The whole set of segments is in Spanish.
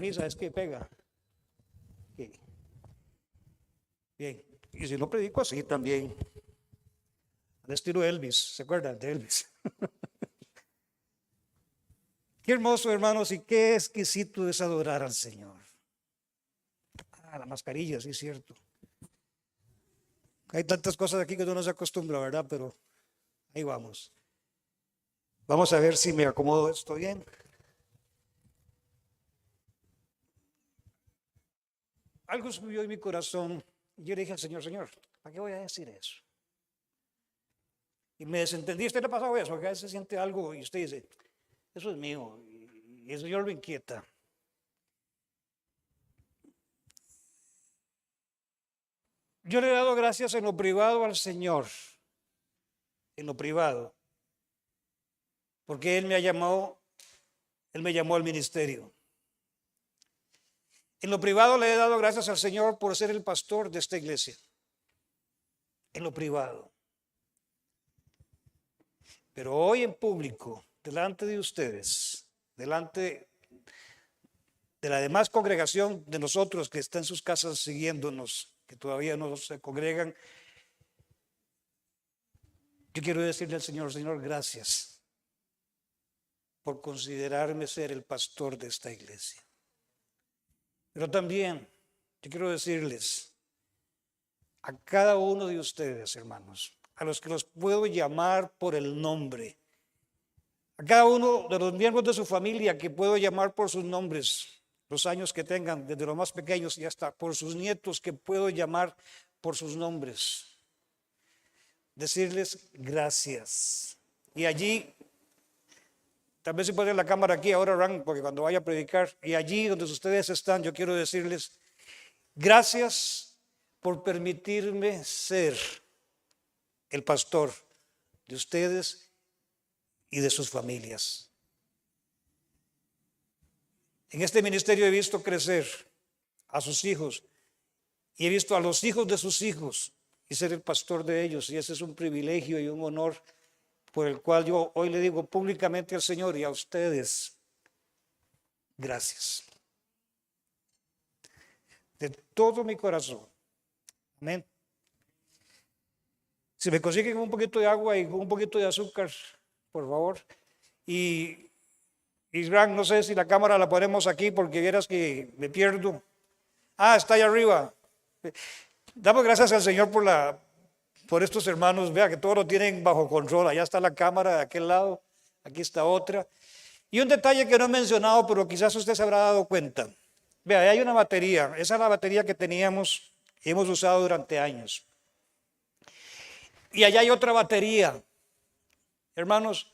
camisa es que pega. Sí. Bien. Y si no predico así también. Al estilo Elvis, ¿se acuerdan de Elvis? Qué hermoso, hermanos, y qué exquisito es adorar al Señor. La mascarilla, sí es cierto. Hay tantas cosas aquí que uno no se acostumbra, ¿verdad? Pero ahí vamos. Vamos a ver si me acomodo esto bien. Algo subió en mi corazón. Y yo le dije al Señor, Señor, ¿para qué voy a decir eso? Y me desentendí. ¿Usted le ha pasado eso? Que a veces siente algo y usted dice, eso es mío. Y el Señor lo inquieta. Yo le he dado gracias en lo privado al Señor. En lo privado. Porque Él me llamó al ministerio. En lo privado le he dado gracias al Señor por ser el pastor de esta iglesia. En lo privado. Pero hoy en público, delante de ustedes, delante de la demás congregación de nosotros que está en sus casas siguiéndonos, que todavía no se congregan, yo quiero decirle al Señor, Señor, gracias por considerarme ser el pastor de esta iglesia. Pero también yo quiero decirles a cada uno de ustedes, hermanos, a los que los puedo llamar por el nombre, a cada uno de los miembros de su familia que puedo llamar por sus nombres, los años que tengan, desde los más pequeños y hasta por sus nietos que puedo llamar por sus nombres, decirles gracias. Y allí, tal vez si ponen la cámara aquí ahora, Ran, porque cuando vaya a predicar, y allí donde ustedes están, yo quiero decirles gracias por permitirme ser el pastor de ustedes y de sus familias. En este ministerio he visto crecer a sus hijos y he visto a los hijos de sus hijos y ser el pastor de ellos, y ese es un privilegio y un honor por el cual yo hoy le digo públicamente al Señor y a ustedes, gracias. De todo mi corazón. Amén. Si me consiguen un poquito de agua y un poquito de azúcar, por favor. Y Gran, no sé si la cámara la ponemos aquí porque vieras que me pierdo. Está allá arriba. Damos gracias al Señor por estos hermanos. Vea que todos lo tienen bajo control. Allá está la cámara de aquel lado. Aquí está otra. Y un detalle que no he mencionado, pero quizás usted se habrá dado cuenta. Vea, ahí hay una batería. Esa es la batería que teníamos y hemos usado durante años. Y allá hay otra batería. Hermanos,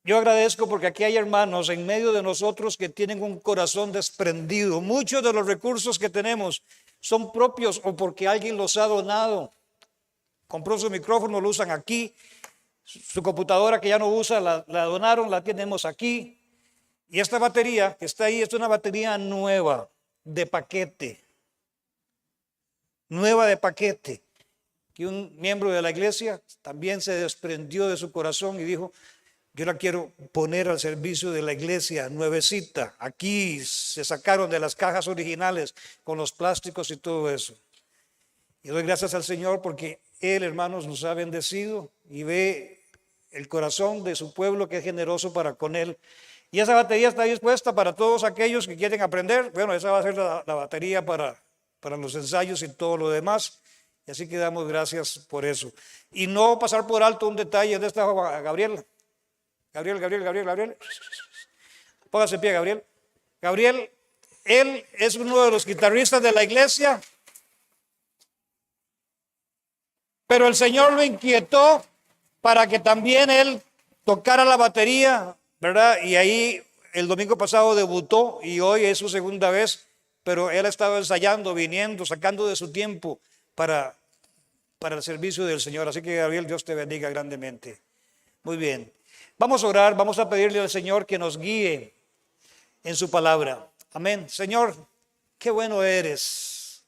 yo agradezco porque aquí hay hermanos en medio de nosotros que tienen un corazón desprendido. Muchos de los recursos que tenemos son propios o porque alguien los ha donado. Compró su micrófono, lo usan aquí. Su computadora que ya no usa, la donaron, la tenemos aquí. Y esta batería que está ahí es una batería nueva, de paquete. Nueva de paquete. Que un miembro de la iglesia también se desprendió de su corazón y dijo, yo la quiero poner al servicio de la iglesia, nuevecita. Aquí se sacaron de las cajas originales con los plásticos y todo eso. Y doy gracias al Señor porque Él, hermanos, nos ha bendecido y ve el corazón de su pueblo que es generoso para con Él. Y esa batería está dispuesta para todos aquellos que quieren aprender. Bueno, esa va a ser la batería para los ensayos y todo lo demás. Y así que damos gracias por eso. Y no pasar por alto un detalle de esta Gabriel. Gabriel. Póngase en pie, Gabriel. Gabriel, él es uno de los guitarristas de la iglesia. Pero el Señor lo inquietó para que también él tocara la batería, ¿verdad? Y ahí el domingo pasado debutó y hoy es su segunda vez, pero él ha estado ensayando, viniendo, sacando de su tiempo para el servicio del Señor. Así que Gabriel, Dios te bendiga grandemente. Muy bien. Vamos a orar, vamos a pedirle al Señor que nos guíe en su palabra. Amén. Señor, qué bueno eres.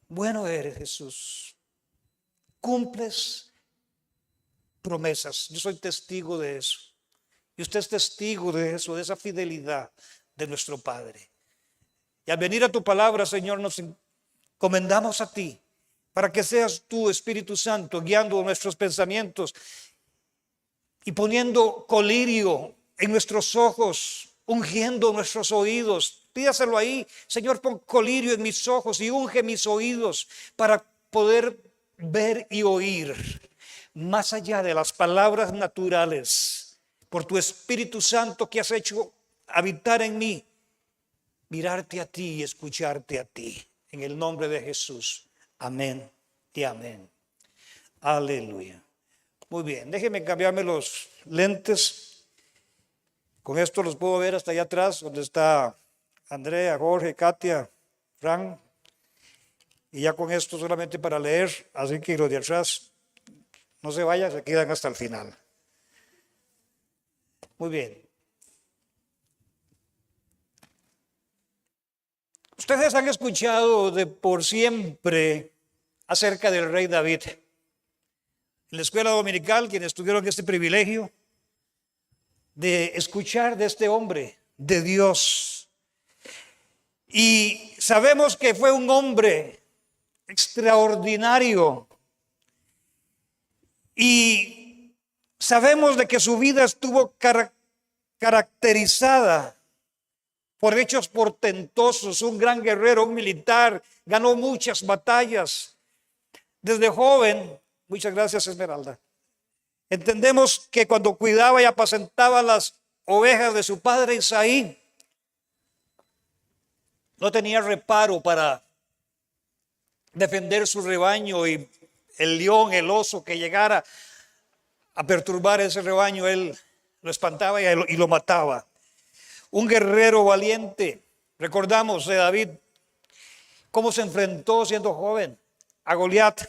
Bueno eres, Jesús. Cumples promesas. Yo soy testigo de eso. Y usted es testigo de eso, de esa fidelidad de nuestro Padre. Y al venir a tu palabra, Señor, nos encomendamos a ti para que seas tú, Espíritu Santo, guiando nuestros pensamientos y poniendo colirio en nuestros ojos, ungiendo nuestros oídos. Pídaselo ahí, Señor, pon colirio en mis ojos y unge mis oídos para poder ver y oír más allá de las palabras naturales, por tu Espíritu Santo que has hecho habitar en mí, mirarte a ti y escucharte a ti. En el nombre de Jesús. Amén y amén. Aleluya. Muy bien, déjenme cambiarme los lentes. Con esto los puedo ver hasta allá atrás, donde está Andrea, Jorge, Katia, Frank. Y ya con esto solamente para leer, así que los de atrás no se vayan, se quedan hasta el final. Muy bien. Ustedes han escuchado de por siempre acerca del rey David. En la escuela dominical, quienes tuvieron este privilegio de escuchar de este hombre, de Dios. Y sabemos que fue un hombre extraordinario. Y sabemos de que su vida estuvo caracterizada por hechos portentosos. Un gran guerrero, un militar, ganó muchas batallas. Desde joven, muchas gracias Esmeralda, entendemos que cuando cuidaba y apacentaba las ovejas de su padre Isaí, no tenía reparo para defender su rebaño, y el león, el oso que llegara a perturbar ese rebaño, él lo espantaba y lo mataba. Un guerrero valiente. Recordamos de David cómo se enfrentó siendo joven a Goliat.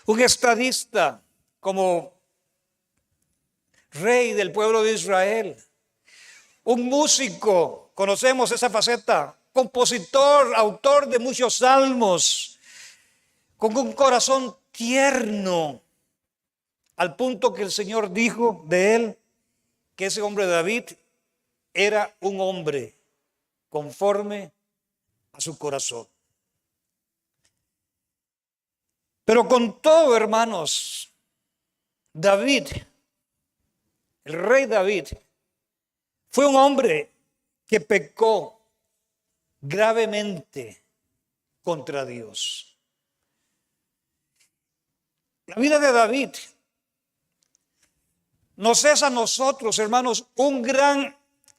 Un estadista como rey del pueblo de Israel. Un músico, conocemos esa faceta, compositor, autor de muchos salmos, con un corazón tierno, al punto que el Señor dijo de él que ese hombre David era un hombre conforme a su corazón. Pero con todo, hermanos, David, el rey David, fue un hombre que pecó gravemente contra Dios. La vida de David nos es a nosotros, hermanos, un gran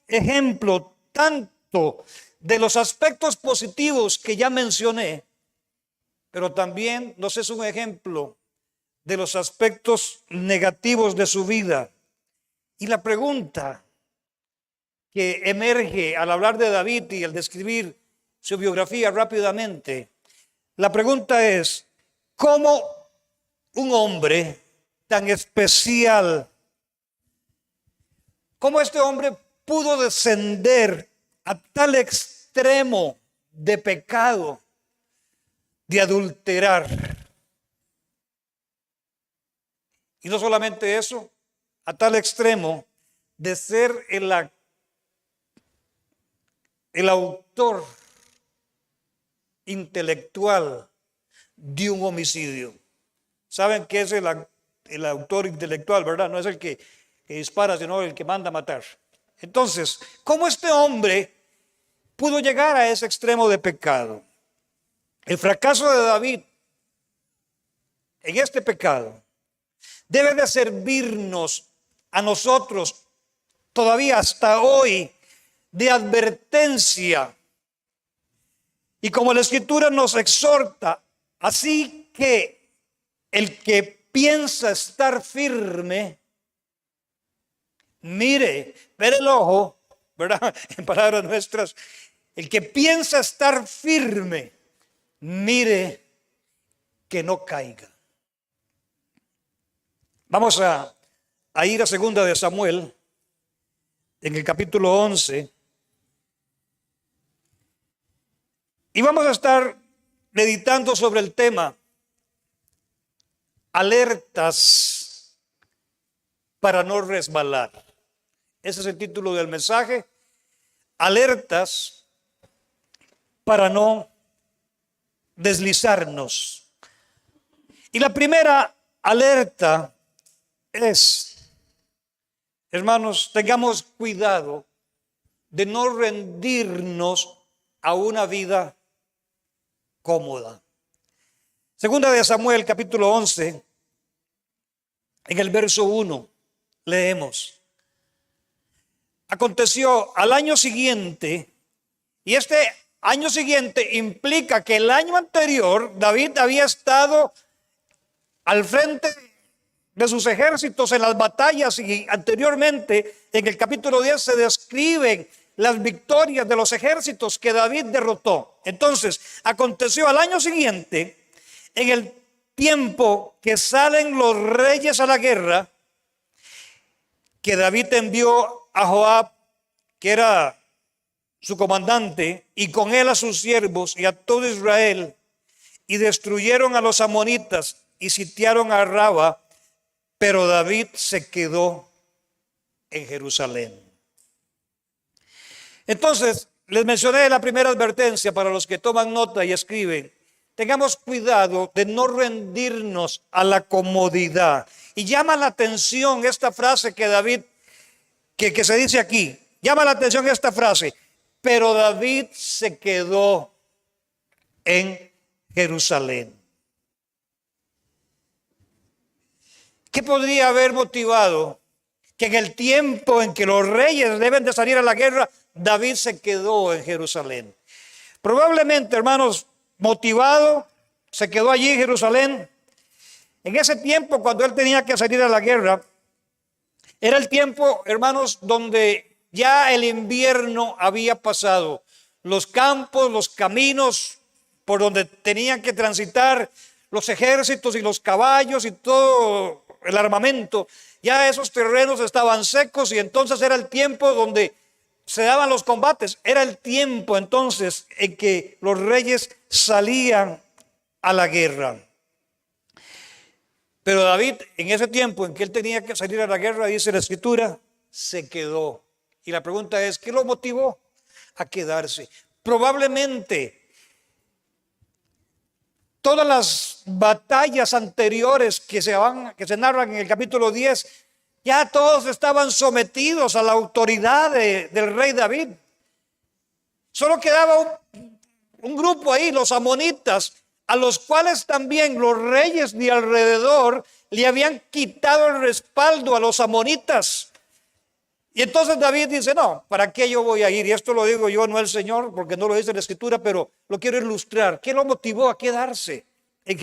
ejemplo tanto de los aspectos positivos que ya mencioné, pero también nos es un ejemplo de los aspectos negativos de su vida. Y la pregunta que emerge al hablar de David y al describir su biografía rápidamente, la pregunta es: ¿cómo un hombre tan especial, cómo este hombre pudo descender a tal extremo de pecado, de adulterar? Y no solamente eso, a tal extremo de ser el autor intelectual de un homicidio. ¿Saben qué es el autor intelectual, verdad? No es el que dispara, sino el que manda a matar. Entonces, ¿cómo este hombre pudo llegar a ese extremo de pecado? El fracaso de David en este pecado debe de servirnos a nosotros todavía hasta hoy de advertencia. Y como la Escritura nos exhorta, así que el que piensa estar firme, mire, ver el ojo, ¿verdad? En palabras nuestras, el que piensa estar firme, mire que no caiga. Vamos a ir a 2 de Samuel, en el capítulo 11, y vamos a estar meditando sobre el tema alertas para no resbalar. Ese es el título del mensaje. Alertas para no deslizarnos. Y la primera alerta es, hermanos, tengamos cuidado de no rendirnos a una vida cómoda. Segunda de Samuel, capítulo 11, en el verso 1, leemos: aconteció al año siguiente, y este año siguiente implica que el año anterior David había estado al frente de sus ejércitos en las batallas, y anteriormente en el capítulo 10 se describen las victorias de los ejércitos que David derrotó. Entonces, aconteció al año siguiente, en el tiempo que salen los reyes a la guerra, que David envió a Joab, que era su comandante, y con él a sus siervos y a todo Israel, y destruyeron a los amonitas y sitiaron a Raba, pero David se quedó en Jerusalén. Entonces, les mencioné la primera advertencia para los que toman nota y escriben: tengamos cuidado de no rendirnos a la comodidad. Y llama la atención esta frase que David, que se dice aquí, llama la atención esta frase: pero David se quedó en Jerusalén. ¿Qué podría haber motivado que en el tiempo en que los reyes deben de salir a la guerra, David se quedó en Jerusalén? Probablemente, hermanos, motivado, se quedó allí en Jerusalén. En ese tiempo, cuando él tenía que salir a la guerra, era el tiempo, hermanos, donde ya el invierno había pasado. Los campos, los caminos por donde tenían que transitar los ejércitos y los caballos y todo el armamento, ya esos terrenos estaban secos, y entonces era el tiempo donde se daban los combates. Era el tiempo entonces en que los reyes salían a la guerra. Pero David, en ese tiempo en que él tenía que salir a la guerra, dice la Escritura, se quedó. Y la pregunta es, ¿qué lo motivó a quedarse? Probablemente todas las batallas anteriores que se narran en el capítulo 10, ya todos estaban sometidos a la autoridad del rey David. Solo quedaba un grupo ahí, los amonitas, a los cuales también los reyes de alrededor le habían quitado el respaldo a los amonitas. Y entonces David dice: no, ¿para qué yo voy a ir? Y esto lo digo yo, no el Señor, porque no lo dice la Escritura, pero lo quiero ilustrar. ¿Qué lo motivó a quedarse en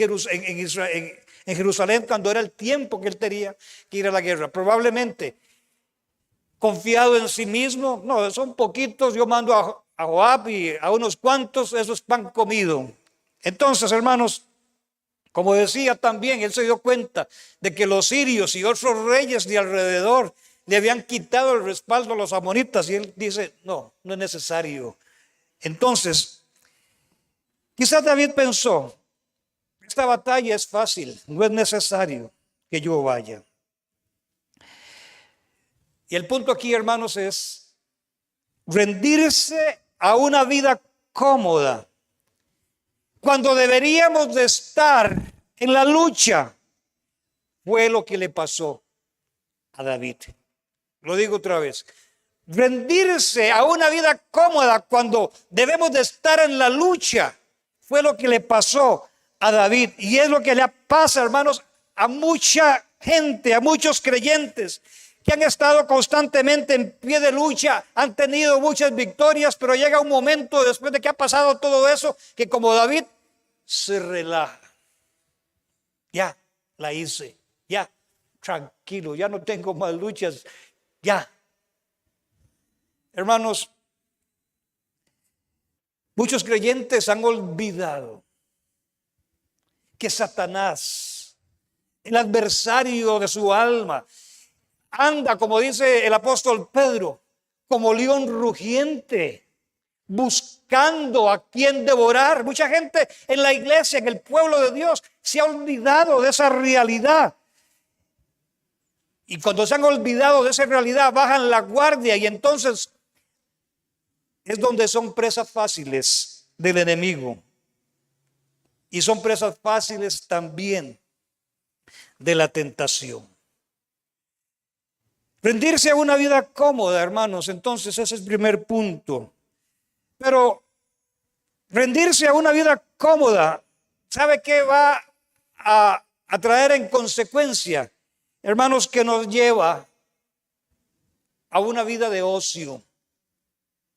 Jerusalén cuando era el tiempo que él tenía que ir a la guerra? Probablemente confiado en sí mismo. No, son poquitos, yo mando a Joab y a unos cuantos, eso es pan comido. Entonces, hermanos, como decía también, él se dio cuenta de que los sirios y otros reyes de alrededor le habían quitado el respaldo a los amonitas, y él dice: no, no es necesario. Entonces, quizás David pensó: esta batalla es fácil, no es necesario que yo vaya. Y el punto aquí, hermanos, es rendirse a una vida cómoda cuando deberíamos de estar en la lucha. Fue lo que le pasó a David. Lo digo otra vez: rendirse a una vida cómoda cuando debemos de estar en la lucha, fue lo que le pasó a David. Y es lo que le pasa, hermanos, a mucha gente, a muchos creyentes que han estado constantemente en pie de lucha, han tenido muchas victorias, pero llega un momento después de que ha pasado todo eso, que como David se relaja. Ya la hice, ya tranquilo, ya no tengo más luchas, ya. Hermanos, muchos creyentes han olvidado que Satanás, el adversario de su alma, anda, como dice el apóstol Pedro, como león rugiente, buscando a quien devorar. Mucha gente en la iglesia, en el pueblo de Dios, se ha olvidado de esa realidad. Y cuando se han olvidado de esa realidad, bajan la guardia y entonces es donde son presas fáciles del enemigo. Y son presas fáciles también de la tentación. Rendirse a una vida cómoda, hermanos, entonces ese es el primer punto. Pero rendirse a una vida cómoda, ¿sabe qué va a traer en consecuencia? Hermanos, que nos lleva a una vida de ocio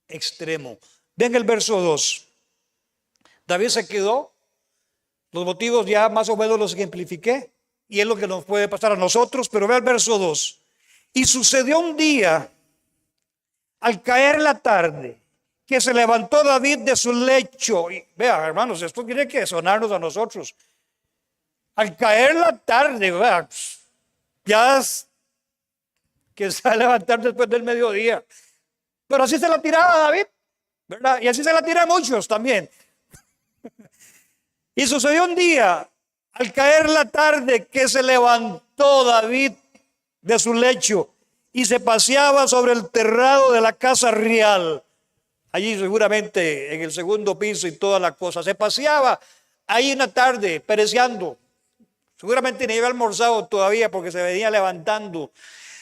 extremo. Ven el verso 2. David se quedó. Los motivos ya más o menos los ejemplifiqué. Y es lo que nos puede pasar a nosotros. Pero ve el verso 2. Y sucedió un día, al caer la tarde, que se levantó David de su lecho. Y vea, hermanos, esto tiene que sonarnos a nosotros. Al caer la tarde, vea, ya es que se va a levantar después del mediodía. Pero así se la tiraba David, ¿verdad? Y así se la tira a muchos también. Y sucedió un día, al caer la tarde, que se levantó David de su lecho y se paseaba sobre el terrado de la casa real. Allí seguramente en el segundo piso y toda la cosa. Se paseaba ahí una tarde, pereceando. Seguramente ni había almorzado todavía porque se venía levantando.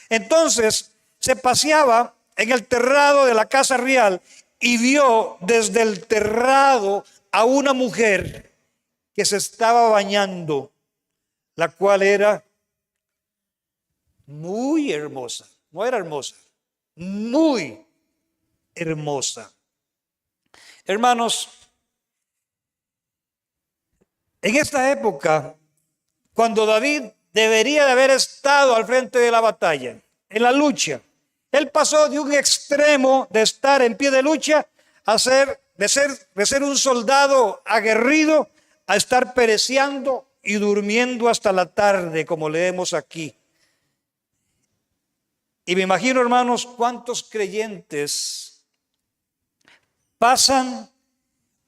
Entonces se paseaba en el terrado de la casa real y vio desde el terrado a una mujer que se estaba bañando, la cual era muy hermosa. No era hermosa, muy hermosa. Hermanos, en esta época, cuando David debería de haber estado al frente de la batalla, en la lucha, él pasó de un extremo de estar en pie de lucha a de ser un soldado aguerrido a estar pereciendo y durmiendo hasta la tarde, como leemos aquí. Y me imagino, hermanos, cuántos creyentes pasan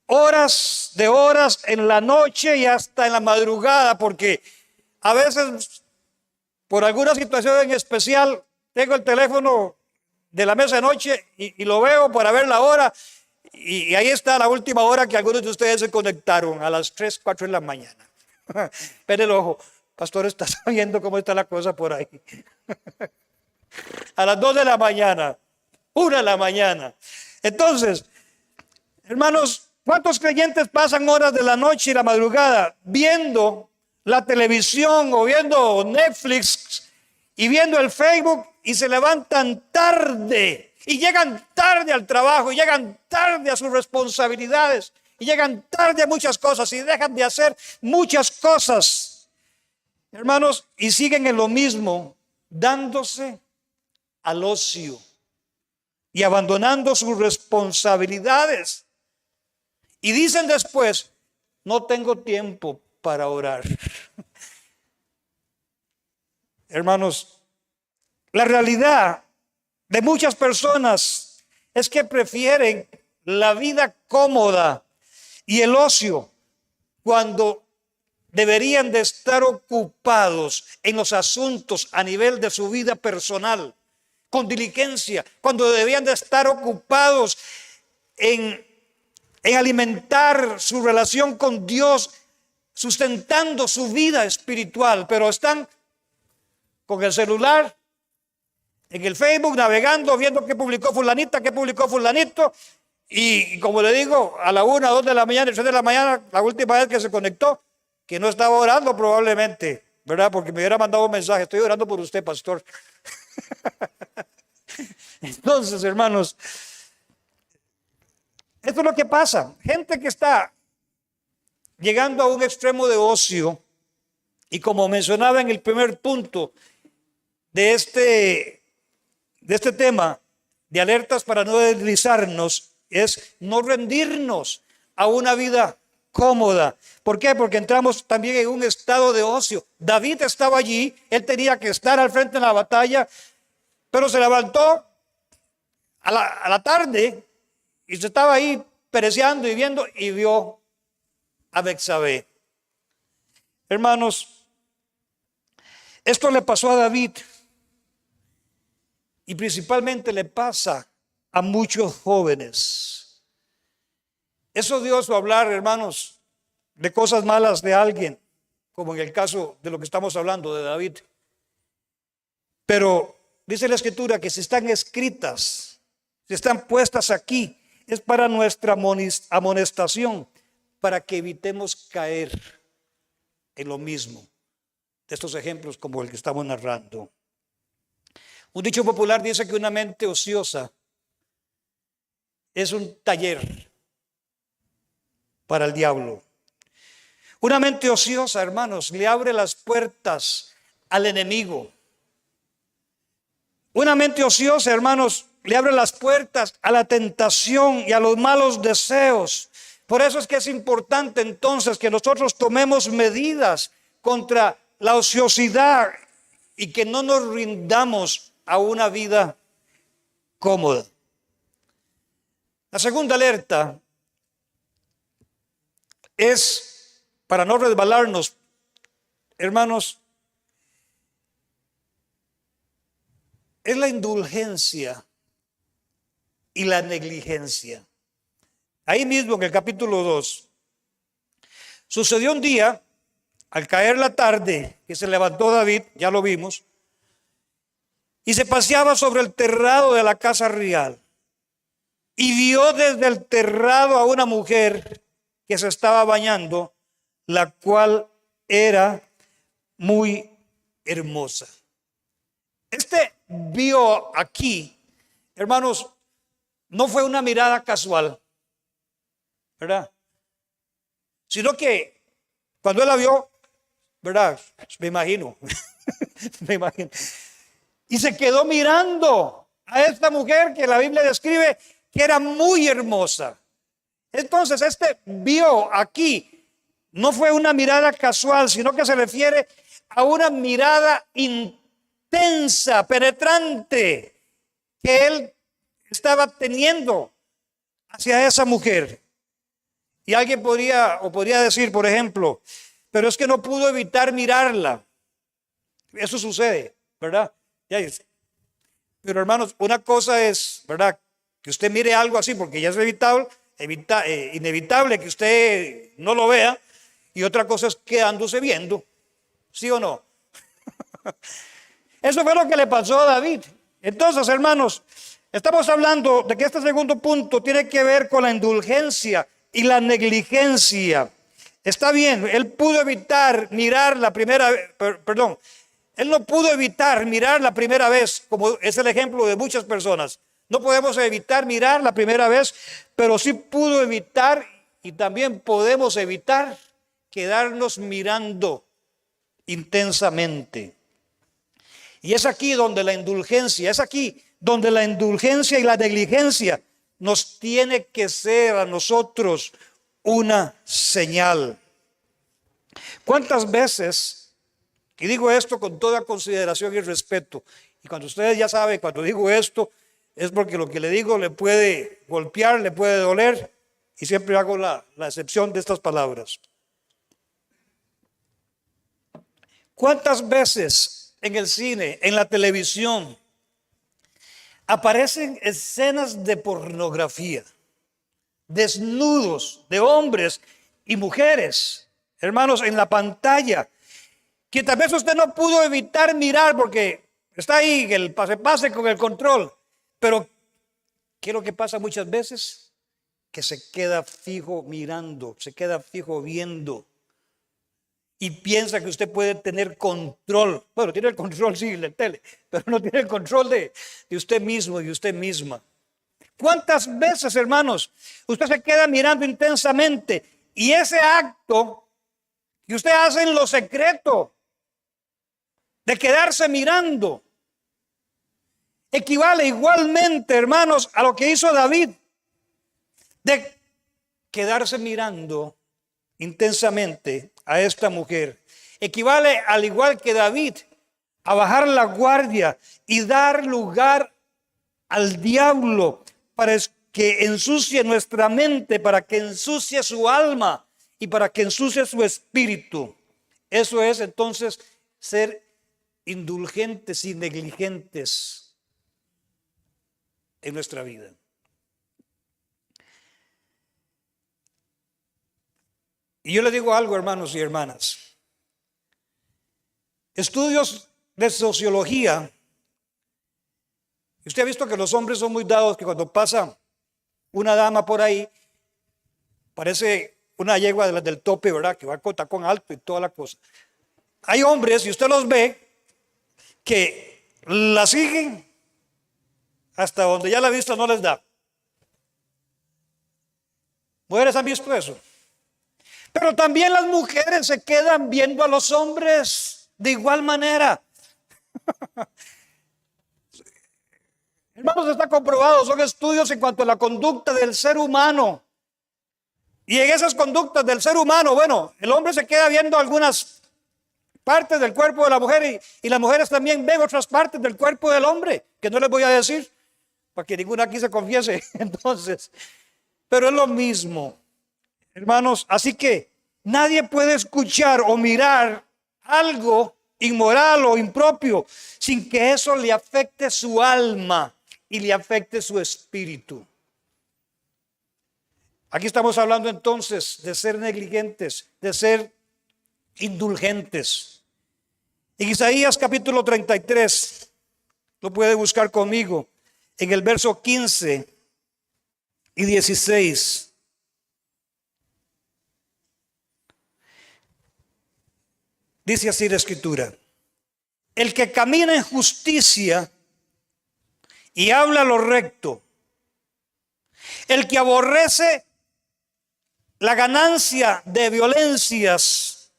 horas de horas en la noche y hasta en la madrugada, porque a veces, por alguna situación en especial, tengo el teléfono de la mesa de noche y lo veo para ver la hora, y ahí está la última hora que algunos de ustedes se conectaron, a las 3, 4 de la mañana. Ven el ojo, pastor, está sabiendo cómo está la cosa por ahí. A las 2 de la mañana, 1 de la mañana. Entonces, hermanos, ¿cuántos creyentes pasan horas de la noche y la madrugada viendo la televisión o viendo Netflix y viendo el Facebook y se levantan tarde y llegan tarde al trabajo y llegan tarde a sus responsabilidades y llegan tarde a muchas cosas y dejan de hacer muchas cosas, hermanos, y siguen en lo mismo, dándose al ocio y abandonando sus responsabilidades? Y dicen después, no tengo tiempo para orar. Hermanos, la realidad de muchas personas es que prefieren la vida cómoda y el ocio cuando deberían de estar ocupados en los asuntos a nivel de su vida personal, con diligencia, cuando deberían de estar ocupados en alimentar su relación con Dios, sustentando su vida espiritual, pero están con el celular, en el Facebook, navegando, viendo qué publicó fulanita, qué publicó fulanito, y como le digo, a la 1, 2 de la mañana, 3 de la mañana, la última vez que se conectó, que no estaba orando probablemente, ¿verdad? Porque me hubiera mandado un mensaje, estoy orando por usted, pastor. Entonces, hermanos, esto es lo que pasa. Gente que está llegando a un extremo de ocio, y como mencionaba en el primer punto de este tema de alertas para no deslizarnos, es no rendirnos a una vida cómoda. ¿Por qué? Porque entramos también en un estado de ocio. David estaba allí, él tenía que estar al frente en la batalla, pero se levantó a la tarde y se estaba ahí pereceando y viendo y vio a Betsabé. Hermanos, esto le pasó a David y principalmente le pasa a muchos jóvenes. Eso dio su hablar, hermanos, de cosas malas de alguien, como en el caso de lo que estamos hablando de David. Pero dice la Escritura que si están escritas, si están puestas aquí, es para nuestra amonestación, para que evitemos caer en lo mismo de estos ejemplos como el que estamos narrando. Un dicho popular dice que una mente ociosa es un taller para el diablo. Una mente ociosa, hermanos, le abre las puertas al enemigo. Una mente ociosa, hermanos, le abre las puertas a la tentación y a los malos deseos. Por eso es que es importante entonces que nosotros tomemos medidas contra la ociosidad y que no nos rindamos a una vida cómoda. La segunda alerta es, para no resbalarnos, hermanos, es la indulgencia y la negligencia. Ahí mismo en el capítulo 2, sucedió un día, al caer la tarde, que se levantó David, ya lo vimos, y se paseaba sobre el terrado de la casa real, y vio desde el terrado a una mujer que se estaba bañando, la cual era muy hermosa. Este vio aquí, hermanos, no fue una mirada casual, ¿verdad? Sino que cuando él la vio, ¿verdad? Me imagino, me imagino. Y se quedó mirando a esta mujer que la Biblia describe que era muy hermosa. Entonces, este vio aquí, no fue una mirada casual, sino que se refiere a una mirada intensa, penetrante, que él estaba teniendo hacia esa mujer. Y alguien podría decir, por ejemplo, pero es que no pudo evitar mirarla. Eso sucede, ¿verdad? Pero hermanos, una cosa es, ¿verdad?, que usted mire algo así porque ya es inevitable que usted no lo vea, y otra cosa es quedándose viendo, ¿sí o no? Eso fue lo que le pasó a David. Entonces, hermanos, estamos hablando de que este segundo punto tiene que ver con la indulgencia y la negligencia. Está bien, él pudo evitar mirar la primera vez, él no pudo evitar mirar la primera vez, como es el ejemplo de muchas personas. No podemos evitar mirar la primera vez, pero sí pudo evitar, y también podemos evitar quedarnos mirando intensamente. Y es aquí donde la indulgencia, y la negligencia nos tiene que ser a nosotros una señal. ¿Cuántas veces, y digo esto con toda consideración y respeto, y cuando ustedes ya saben, cuando digo esto, es porque lo que le digo le puede golpear, le puede doler, y siempre hago la excepción de estas palabras. ¿Cuántas veces en el cine, en la televisión, aparecen escenas de pornografía, desnudos de hombres y mujeres, hermanos, en la pantalla, que tal vez usted no pudo evitar mirar porque está ahí el pase con el control? Pero ¿qué es lo que pasa muchas veces? Que se queda fijo mirando, se queda fijo viendo, y piensa que usted puede tener control. Bueno, tiene el control, sí, en la tele, pero no tiene el control de usted mismo y usted misma. ¿Cuántas veces, hermanos, usted se queda mirando intensamente, y ese acto que usted hace en lo secreto de quedarse mirando equivale igualmente, hermanos, a lo que hizo David, de quedarse mirando intensamente a esta mujer? Equivale, al igual que David, a bajar la guardia y dar lugar al diablo para que ensucie nuestra mente, para que ensucie su alma y para que ensucie su espíritu. Eso es entonces ser indulgentes y negligentes en nuestra vida. Y yo le digo algo, hermanos y hermanas. Estudios de sociología, usted ha visto que los hombres son muy dados, que cuando pasa una dama por ahí, parece una yegua de las del tope, ¿verdad? Que va con tacón alto y toda la cosa. Hay hombres, y usted los ve, que la siguen hasta donde ya la vista no les da. ¿Mujeres han visto eso? Pero también las mujeres se quedan viendo a los hombres de igual manera. Hermanos, está comprobado, son estudios en cuanto a la conducta del ser humano. Y en esas conductas del ser humano, bueno, el hombre se queda viendo algunas partes del cuerpo de la mujer y las mujeres también ven otras partes del cuerpo del hombre, que no les voy a decir, para que ninguna aquí se confiese. Entonces, pero es lo mismo, hermanos. Así que nadie puede escuchar o mirar algo inmoral o impropio sin que eso le afecte su alma y le afecte su espíritu. Aquí estamos hablando entonces de ser negligentes, de ser indulgentes. En Isaías capítulo 33, lo puede buscar conmigo, en el verso 15 y 16. Dice así la Escritura: el que camina en justicia y habla lo recto, el que aborrece la ganancia de violencias,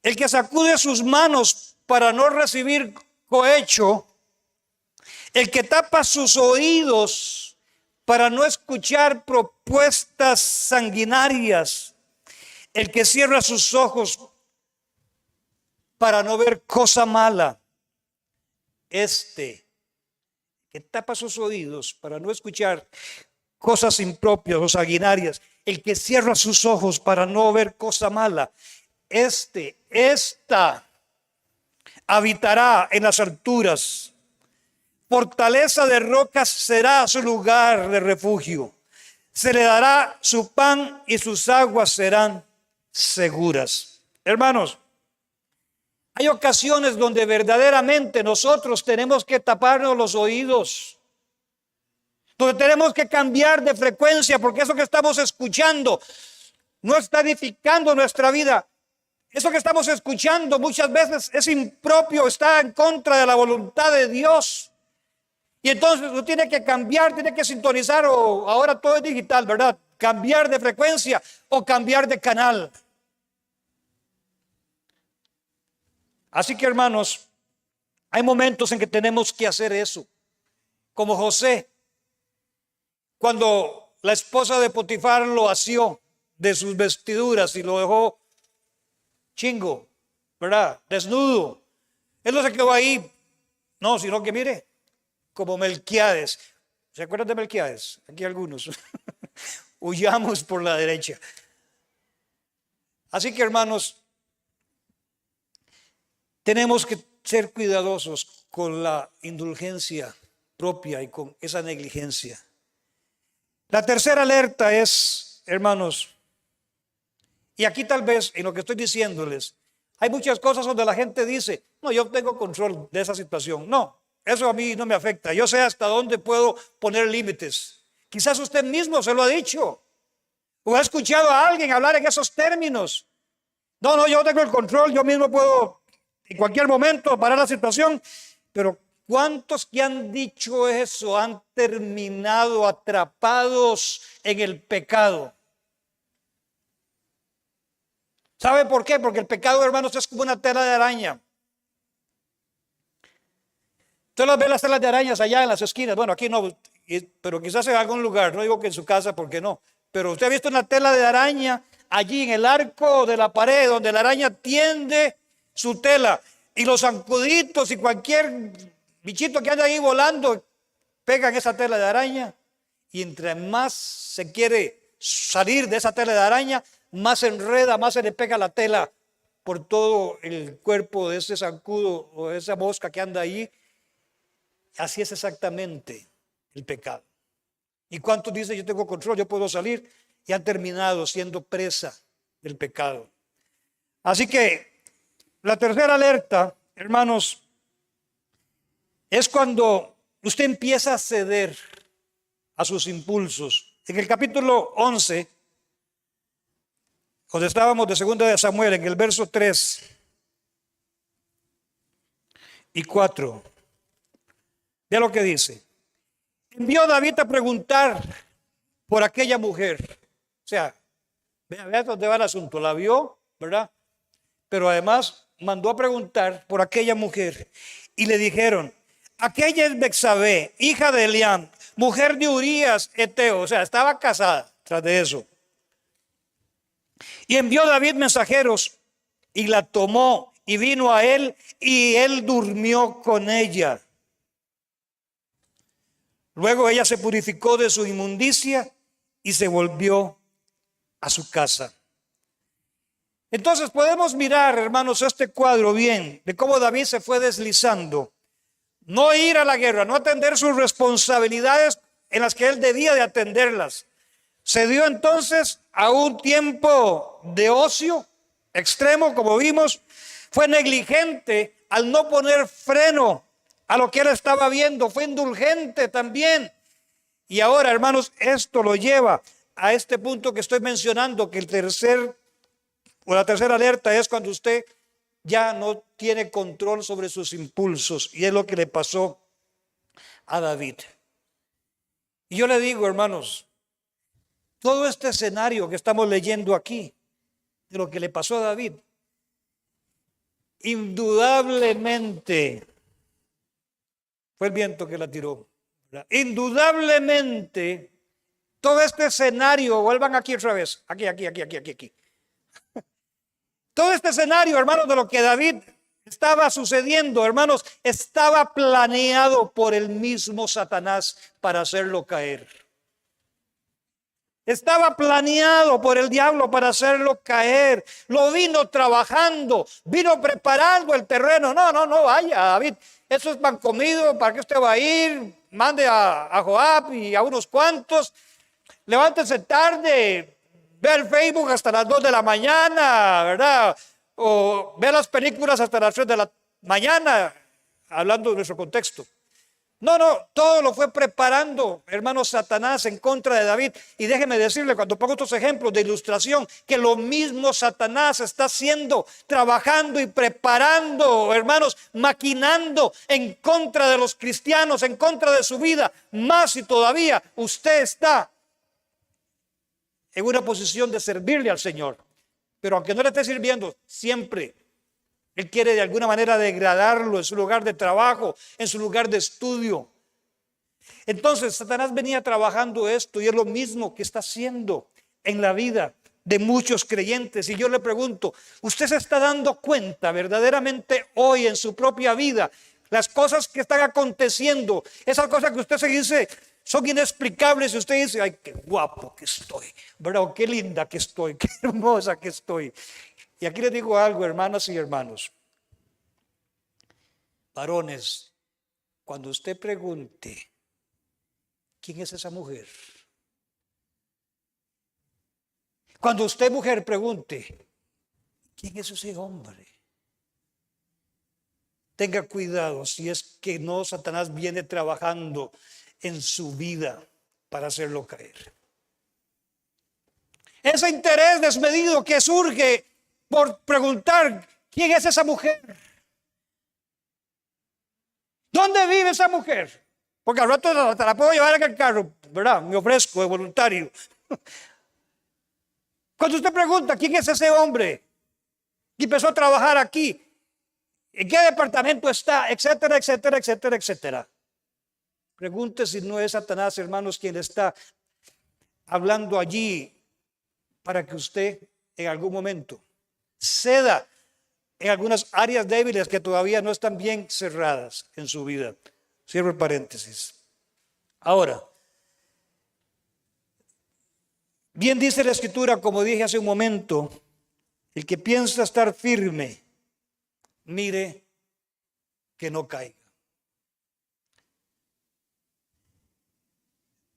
el que sacude sus manos para no recibir cohecho, el que tapa sus oídos para no escuchar propuestas sanguinarias, el que cierra sus ojos para no ver cosa mala, que tapa sus oídos para no escuchar cosas impropias o sanguinarias, el que cierra sus ojos para no ver cosa mala, esta habitará en las alturas, fortaleza de rocas será su lugar de refugio, se le dará su pan y sus aguas serán seguras. Hermanos, hay ocasiones donde verdaderamente nosotros tenemos que taparnos los oídos, donde tenemos que cambiar de frecuencia, porque eso que estamos escuchando no está edificando nuestra vida. Eso que estamos escuchando muchas veces es impropio, está en contra de la voluntad de Dios. Y entonces uno tiene que cambiar, tiene que sintonizar, o ahora todo es digital, ¿verdad? Cambiar de frecuencia o cambiar de canal. Así que, hermanos, hay momentos en que tenemos que hacer eso. Como José, cuando la esposa de Potifar lo asió de sus vestiduras y lo dejó chingo, ¿verdad? Desnudo. Él no se quedó ahí, no, sino que mire, como Melquiades. ¿Se acuerdan de Melquiades? Aquí algunos. Huyamos por la derecha. Así que, hermanos, tenemos que ser cuidadosos con la indulgencia propia y con esa negligencia. La tercera alerta es, hermanos, y aquí tal vez en lo que estoy diciéndoles, hay muchas cosas donde la gente dice, no, yo tengo control de esa situación. No, eso a mí no me afecta. Yo sé hasta dónde puedo poner límites. Quizás usted mismo se lo ha dicho o ha escuchado a alguien hablar en esos términos. No, yo tengo el control, yo mismo puedo en cualquier momento parar la situación. Pero ¿cuántos que han dicho eso han terminado atrapados en el pecado? ¿Sabe por qué? Porque el pecado, hermanos, es como una tela de araña. Usted las ve las telas de arañas allá en las esquinas. Bueno, aquí no, pero quizás en algún lugar. No digo que en su casa, porque no. Pero usted ha visto una tela de araña allí en el arco de la pared, donde la araña tiende su tela. Y los zancuditos y cualquier bichito que anda ahí volando pegan esa tela de araña Y entre más se quiere salir de esa tela de araña, más se enreda, más se le pega la tela por todo el cuerpo de ese zancudo o de esa mosca que anda ahí. Así es exactamente el pecado. ¿Y cuántos dicen yo tengo control, yo puedo salir? Y han terminado siendo presa del pecado. Así que la tercera alerta, hermanos, es cuando usted empieza a ceder a sus impulsos. En el capítulo 11, donde estábamos de 2 de Samuel, en el verso 3 y 4, vea lo que dice. Envió David a preguntar por aquella mujer. O sea, vea dónde va el asunto. La vio, ¿verdad? Pero además mandó a preguntar por aquella mujer. Y le dijeron, aquella es Betsabé, hija de Eliam, mujer de Urías Eteo. O sea, estaba casada tras de eso. Y envió David mensajeros y la tomó y vino a él y él durmió con ella. Luego ella se purificó de su inmundicia y se volvió a su casa. Entonces podemos mirar, hermanos, este cuadro bien de cómo David se fue deslizando. No ir a la guerra, no atender sus responsabilidades en las que él debía de atenderlas. Se dio entonces a un tiempo de ocio extremo, como vimos. Fue negligente al no poner freno a lo que él estaba viendo. Fue indulgente también. Y ahora, hermanos, esto lo lleva a este punto que estoy mencionando, que la tercera alerta es cuando usted ya no tiene control sobre sus impulsos. Y es lo que le pasó a David. Y yo le digo, hermanos, todo este escenario que estamos leyendo aquí, de lo que le pasó a David, indudablemente fue el viento que la tiró. Indudablemente, todo este escenario, vuelvan aquí otra vez, aquí. Todo este escenario, hermanos, de lo que David estaba sucediendo, hermanos, estaba planeado por el mismo Satanás para hacerlo caer. Estaba planeado por el diablo para hacerlo caer. Lo vino trabajando, vino preparando el terreno. No, vaya, David, eso es pan comido, ¿para qué usted va a ir? Mande a Joab y a unos cuantos. Levántese tarde, ve el Facebook hasta las 2 de la mañana, ¿verdad? O ve las películas hasta las 3 de la mañana, hablando de nuestro contexto. No, todo lo fue preparando, hermano, Satanás en contra de David. Y déjeme decirle, cuando pongo estos ejemplos de ilustración, que lo mismo Satanás está haciendo, trabajando y preparando, hermanos, maquinando en contra de los cristianos, en contra de su vida. Más y todavía usted está en una posición de servirle al Señor. Pero aunque no le esté sirviendo, siempre él quiere de alguna manera degradarlo en su lugar de trabajo, en su lugar de estudio. Entonces Satanás venía trabajando esto y es lo mismo que está haciendo en la vida de muchos creyentes. Y yo le pregunto, ¿usted se está dando cuenta verdaderamente hoy en su propia vida las cosas que están aconteciendo? Esas cosas que usted se dice son inexplicables y usted dice, ay, qué guapo que estoy, ¿verdad? Qué linda que estoy, qué hermosa que estoy. Y aquí les digo algo, hermanas y hermanos. Varones, cuando usted pregunte, ¿quién es esa mujer? Cuando usted, mujer, pregunte, ¿quién es ese hombre? Tenga cuidado si es que no Satanás viene trabajando en su vida para hacerlo caer. Ese interés desmedido que surge por preguntar, ¿quién es esa mujer? ¿Dónde vive esa mujer? Porque al rato te la puedo llevar en el carro, ¿verdad? Me ofrezco de voluntario. Cuando usted pregunta, ¿quién es ese hombre? Y empezó a trabajar aquí. ¿En qué departamento está? Etcétera, etcétera, etcétera, etcétera. Pregunte si no es Satanás, hermanos, quien está hablando allí para que usted en algún momento ceda en algunas áreas débiles que todavía no están bien cerradas en su vida. Cierro el paréntesis. Ahora, Bien dice la Escritura, como dije hace un momento, el que piensa estar firme, mire que no caiga.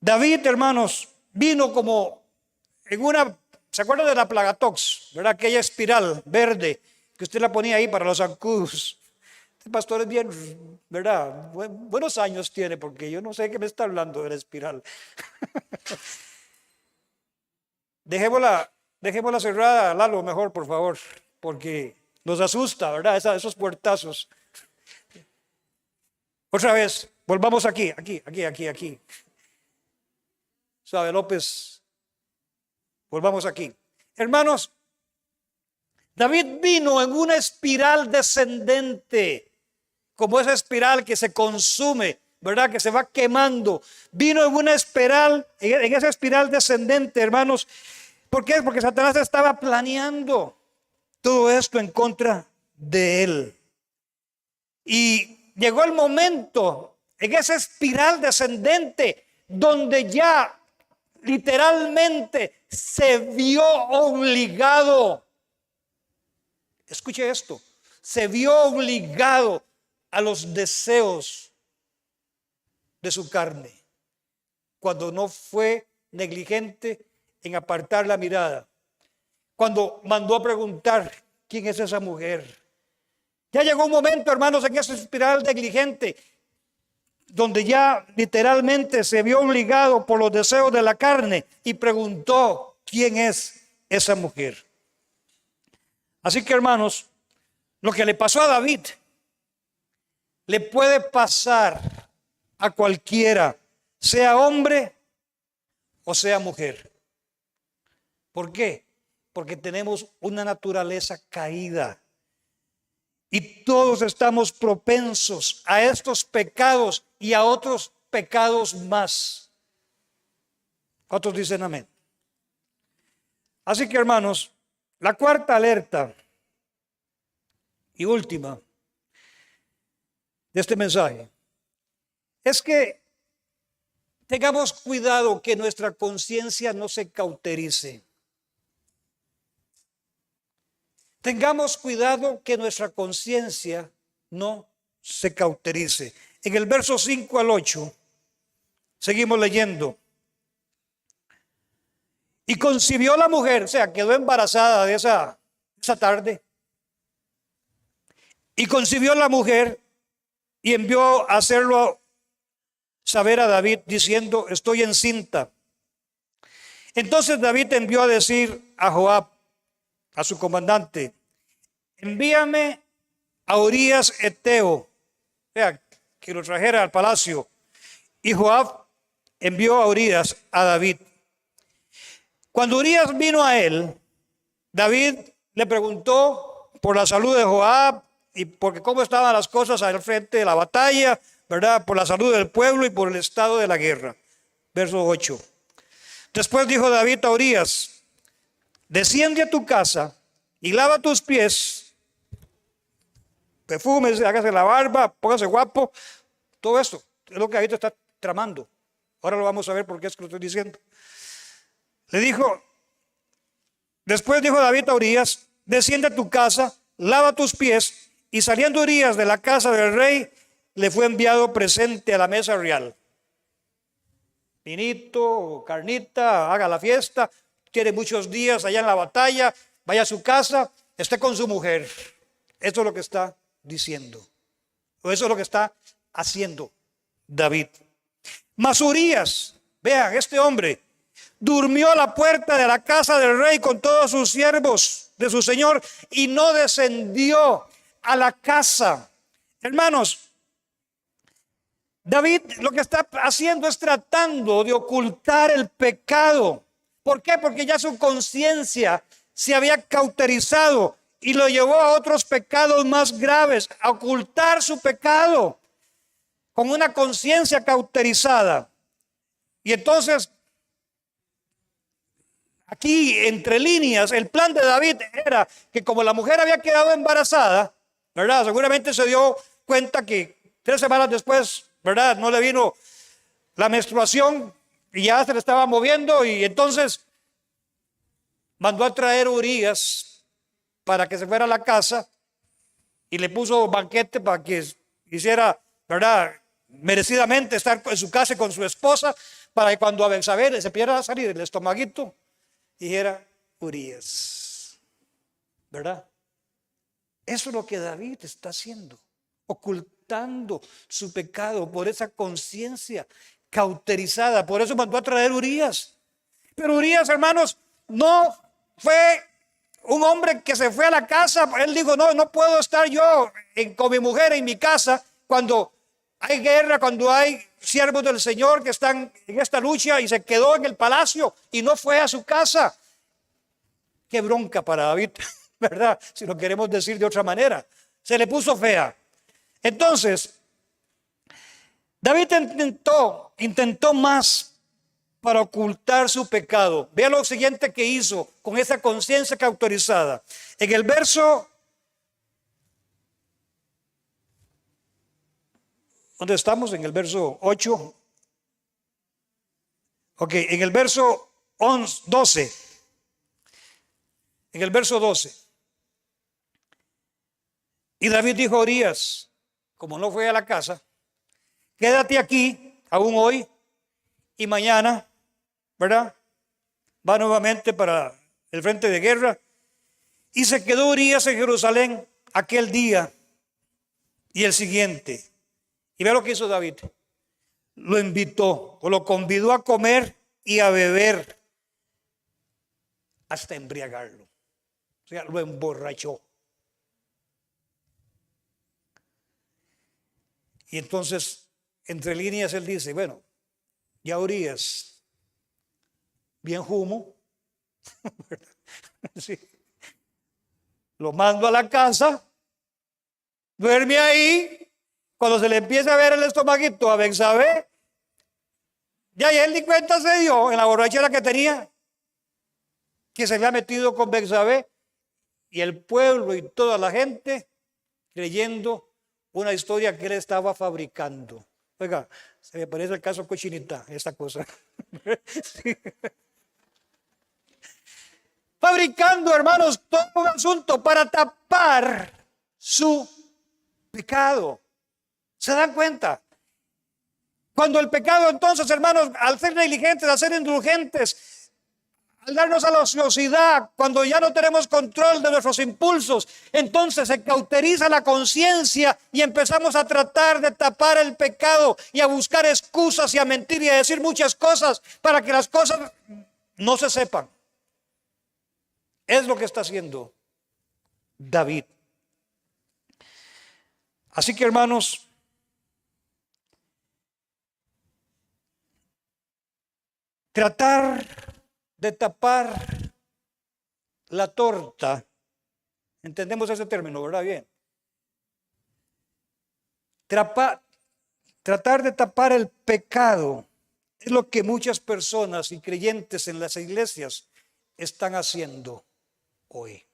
David, hermanos, vino como en una, ¿se acuerdan de la Plagatox? ¿Verdad? Aquella espiral verde que usted la ponía ahí para los zancudos. Este pastor es bien, ¿verdad? Buenos años tiene, porque yo no sé qué me está hablando de la espiral. Dejémosla cerrada, Lalo, mejor, por favor, porque nos asusta, ¿verdad? Esos puertazos. Otra vez, volvamos aquí. Sabe, López, volvamos aquí. Hermanos, David vino en una espiral descendente, como esa espiral que se consume, ¿verdad? Que se va quemando. Vino en una espiral, en esa espiral descendente, hermanos. ¿Por qué? Porque Satanás estaba planeando todo esto en contra de él. Y llegó el momento en esa espiral descendente donde ya literalmente se vio obligado. Escuche esto, se vio obligado a los deseos de su carne, cuando no fue negligente en apartar la mirada, cuando mandó a preguntar quién es esa mujer. Ya llegó un momento, hermanos, en esa espiral negligente, donde ya literalmente se vio obligado por los deseos de la carne y preguntó quién es esa mujer. Así que, hermanos, lo que le pasó a David le puede pasar a cualquiera, sea hombre o sea mujer. ¿Por qué? Porque tenemos una naturaleza caída y todos estamos propensos a estos pecados y a otros pecados más. ¿Cuántos dicen amén? Así que, hermanos, la cuarta alerta y última de este mensaje es que tengamos cuidado que nuestra conciencia no se cauterice. Tengamos cuidado que nuestra conciencia no se cauterice. En el verso 5 al 8, seguimos leyendo. Y concibió la mujer, o sea, quedó embarazada de esa tarde. Y concibió la mujer y envió a hacerlo saber a David, diciendo, estoy encinta. Entonces David envió a decir a Joab, a su comandante, envíame a Urías Eteo, que lo trajera al palacio. Y Joab envió a Urías a David. Cuando Urías vino a él, David le preguntó por la salud de Joab y porque cómo estaban las cosas al frente de la batalla, ¿verdad? Por la salud del pueblo y por el estado de la guerra. Verso 8. Después dijo David a Urías, desciende a tu casa y lava tus pies, perfumes, hágase la barba, póngase guapo, todo esto es lo que David está tramando. Ahora lo vamos a ver por qué es que lo estoy diciendo. Le dijo, después dijo David a Urías, desciende a tu casa, lava tus pies, y saliendo Urías de la casa del rey, le fue enviado presente a la mesa real. Vinito, carnita, haga la fiesta, tiene muchos días allá en la batalla, vaya a su casa, esté con su mujer. Eso es lo que está diciendo. O eso es lo que está haciendo David. Mas Urías, vean, este hombre durmió a la puerta de la casa del rey con todos sus siervos de su señor y no descendió a la casa. Hermanos, David lo que está haciendo es tratando de ocultar el pecado. ¿Por qué? Porque ya su conciencia se había cauterizado y lo llevó a otros pecados más graves, a ocultar su pecado con una conciencia cauterizada. Y entonces, aquí entre líneas, el plan de David era que como la mujer había quedado embarazada, ¿verdad? Seguramente se dio cuenta que 3 semanas después, ¿verdad? No le vino la menstruación y ya se le estaba moviendo y entonces mandó a traer a Urías para que se fuera a la casa y le puso banquete para que hiciera, ¿verdad?, merecidamente estar en su casa con su esposa, para que cuando a Betsabé se pudiera salir el estomaguito, dijera Urías, ¿verdad? Eso es lo que David está haciendo, ocultando su pecado por esa conciencia cauterizada. Por eso mandó a traer Urías. Pero Urías, hermanos, no fue un hombre que se fue a la casa. Él dijo, no puedo estar yo con mi mujer en mi casa cuando hay guerra, cuando hay siervos del Señor que están en esta lucha, y se quedó en el palacio y no fue a su casa. Qué bronca para David, ¿verdad? Si lo queremos decir de otra manera. Se le puso fea. Entonces, David intentó más para ocultar su pecado. Vea lo siguiente que hizo con esa conciencia cauterizada. En el verso, ¿dónde estamos? En el verso 8. Ok, en el verso 12. En el verso 12. Y David dijo a Urías, como no fue a la casa, quédate aquí aún hoy y mañana, ¿verdad?, va nuevamente para el frente de guerra. Y se quedó Urías en Jerusalén aquel día y el siguiente. Y vea lo que hizo David. Lo invitó o lo convidó a comer y a beber hasta embriagarlo. O sea, lo emborrachó. Y entonces, entre líneas, él dice, bueno, ya Urías, bien humo, sí, lo mando a la casa, duerme ahí. Cuando se le empieza a ver el estomaguito a Betsabé, ya él ni cuenta se dio en la borrachera que tenía, que se había metido con Betsabé, y el pueblo y toda la gente creyendo una historia que él estaba fabricando. Oiga, se me parece el caso Cochinita, esta cosa. Sí. Fabricando, hermanos, todo un asunto para tapar su pecado. ¿Se dan cuenta? Cuando el pecado, entonces, hermanos, al ser negligentes, al ser indulgentes, al darnos a la ociosidad, cuando ya no tenemos control de nuestros impulsos, entonces se cauteriza la conciencia y empezamos a tratar de tapar el pecado y a buscar excusas y a mentir y a decir muchas cosas para que las cosas no se sepan. Es lo que está haciendo David. Así que, hermanos, tratar de tapar la torta, entendemos ese término, ¿verdad? Bien. Tratar de tapar el pecado es lo que muchas personas y creyentes en las iglesias están haciendo hoy.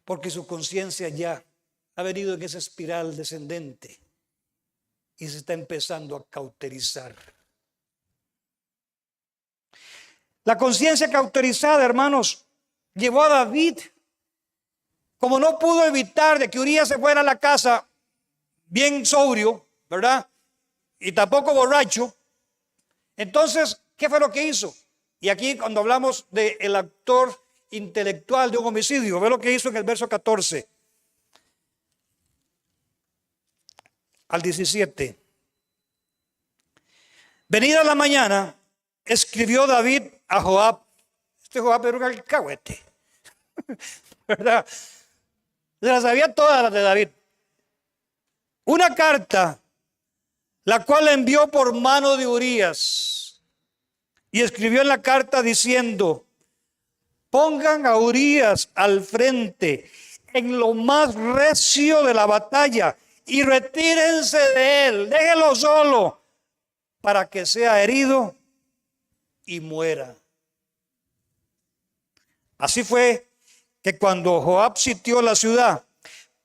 Porque su conciencia ya ha venido en esa espiral descendente y se está empezando a cauterizar. La conciencia cauterizada, hermanos, llevó a David, como no pudo evitar de que Urías se fuera a la casa bien sobrio, ¿verdad?, y tampoco borracho. Entonces, ¿qué fue lo que hizo? Y aquí, cuando hablamos del actor intelectual de un homicidio, ve lo que hizo en el verso 14 al 17. Venida la mañana, escribió David a Joab. Este Joab era un alcahuete, ¿verdad? Se las sabía todas las de David. Una carta, la cual envió por mano de Urías. Y escribió en la carta diciendo: pongan a Urías al frente en lo más recio de la batalla y retírense de él, déjenlo solo para que sea herido y muera. Así fue que cuando Joab sitió la ciudad,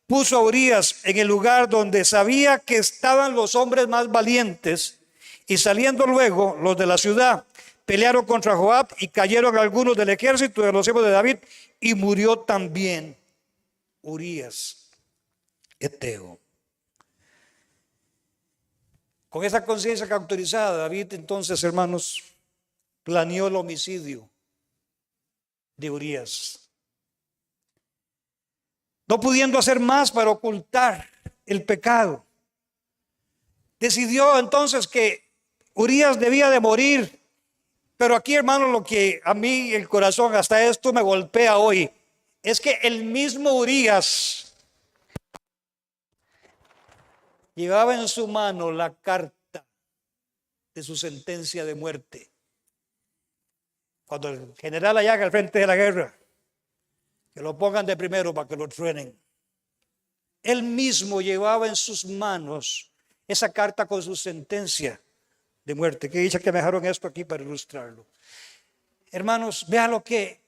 puso a Urías en el lugar donde sabía que estaban los hombres más valientes, y saliendo luego los de la ciudad pelearon contra Joab y cayeron algunos del ejército de los hijos de David y murió también Urías Eteo. Con esa conciencia cauterizada, David entonces, hermanos, planeó el homicidio de Urías. No pudiendo hacer más para ocultar el pecado, decidió entonces que Urías debía de morir. Pero aquí, hermano, lo que a mí el corazón, hasta esto me golpea hoy, es que el mismo Urías llevaba en su mano la carta de su sentencia de muerte. Cuando el general allá al frente de la guerra, que lo pongan de primero para que lo truenen. Él mismo llevaba en sus manos esa carta con su sentencia de muerte. Que dice que me dejaron esto aquí para ilustrarlo. Hermanos, vean lo que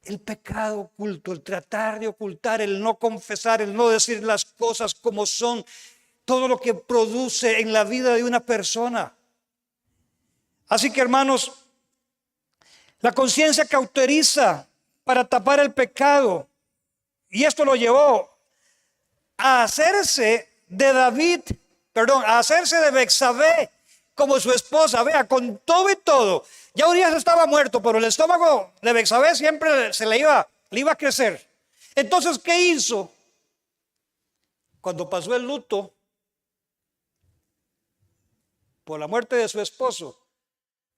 el pecado oculto, el tratar de ocultar, el no confesar, el no decir las cosas como son, todo lo que produce en la vida de una persona. Así que, hermanos, la conciencia cauteriza para tapar el pecado. Y esto lo llevó a hacerse de Betsabé como su esposa. Vea, con todo y todo. Ya Urías estaba muerto, pero el estómago de Betsabé siempre le iba a crecer. Entonces, ¿qué hizo? Cuando pasó el luto por la muerte de su esposo,